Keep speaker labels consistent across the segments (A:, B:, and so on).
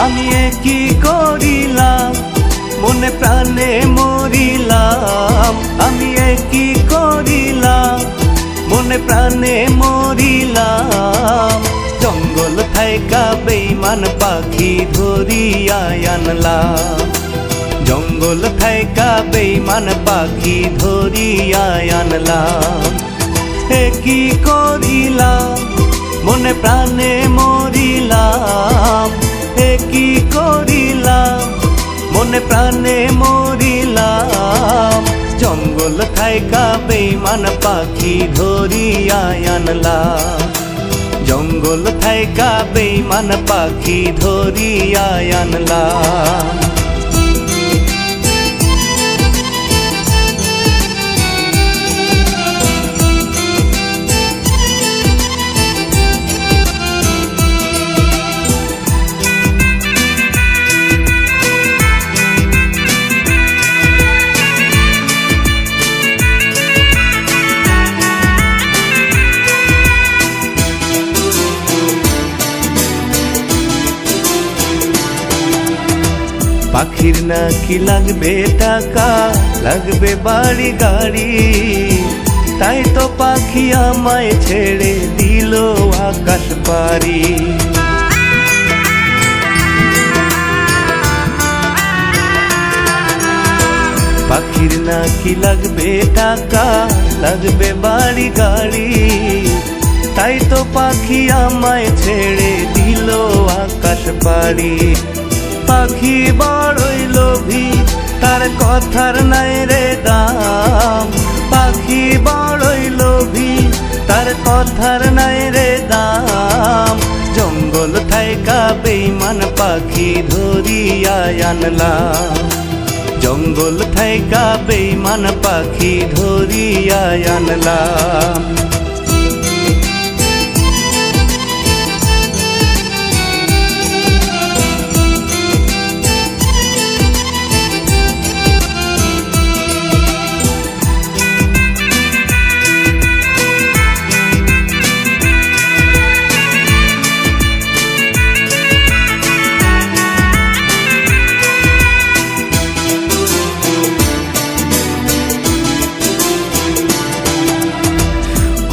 A: আমি কি করিলাম মনে প্রাণে মরিলাম, আমি কি করিলাম মনে প্রাণে মরিলাম। জঙ্গল থাইকা বেঈমান পাখি ধরিয়া আনলাম, জঙ্গল থাইকা বেঈমান পাখি ধরিয়া আনলাম। কি করিলাম মনে প্রাণে মরিলাম, কি করিলাম মনে প্রাণে মরিলাম। জঙ্গল থাইকা বেঈমান পাখি ধরিয়া আনলাম, জঙ্গল থাইকা বেঈমান পাখি ধরিয়া আনলাম। পাখির নাকি লাগবে টাকা, লাগবে বাড়ি গাড়ি, তাই তো পাখি আমায় ছেড়ে দিল আকাশ পারি। পাখির নাকি লাগবে টাকা, লাগবে বাড়ি গাড়ি, তাই তো পাখি আমায় ছেড়ে দিল আকাশ পারি। পাখি বড়ই লোভী, তার কথার নাই রে দাম, পাখি বড়ই লোভী, তার কথার নাই রে দাম। জঙ্গল থাইকা বেঈমান পাখি ধরিয়া আনলাম, জঙ্গল থাইকা বেঈমান পাখি ধরিয়া আনলাম।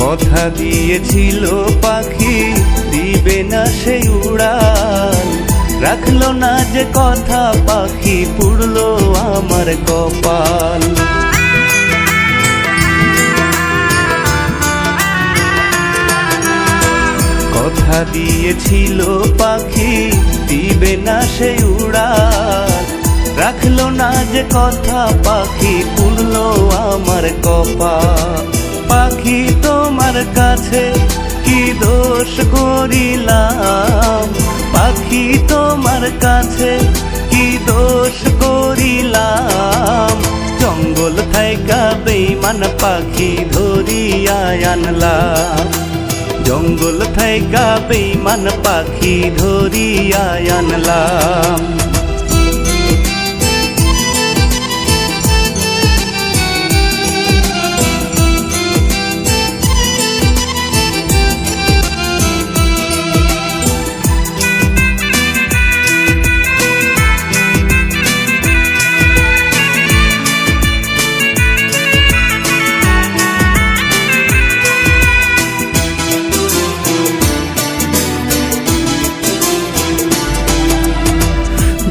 A: কথা দিয়েছিল পাখি দিবে না সেই উড়াল, রাখলো না যে কথা পাখি পুড়লো আমার কপাল। কথা দিয়েছিল পাখি দিবে না সেই উড়াল, রাখলো না যে কথা পাখি পুড়লো আমার কপাল। পাখি তোমার কাছে কি দোষ করিলাম, পাখি তোমার কাছে কি দোষ করিলাম। জঙ্গল থাইকা বেঈমান পাখি ধরিয়া আনলাম, জঙ্গল থাইকা বেঈমান পাখি ধরিয়া আনলাম।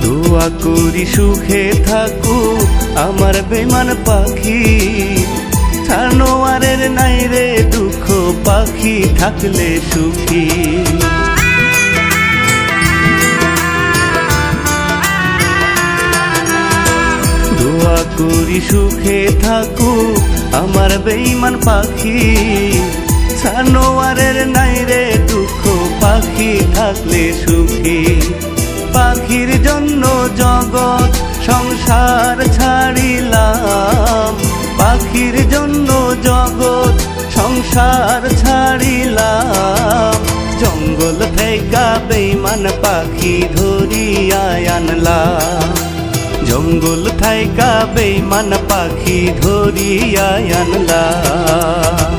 A: দোয়া করি সুখে থাকুক আমার বেঈমান পাখি, ছানোয়ারের নাই রে দুঃখ পাখি থাকলে সুখী। দোয়া করি সুখে থাকুক আমার বেঈমান পাখি, ছানোয়ারের নাই রে দুঃখ পাখি থাকলে সুখী। পাখির জন্য জগৎ সংসার ছাড়িলাম, পাখির জন্য জগৎ সংসার ছাড়িলাম। জঙ্গল থাইকা বেঈমান পাখি ধরিয়া আনলাম, জঙ্গল থাইকা বেঈমান পাখি ধরিয়া আনলাম।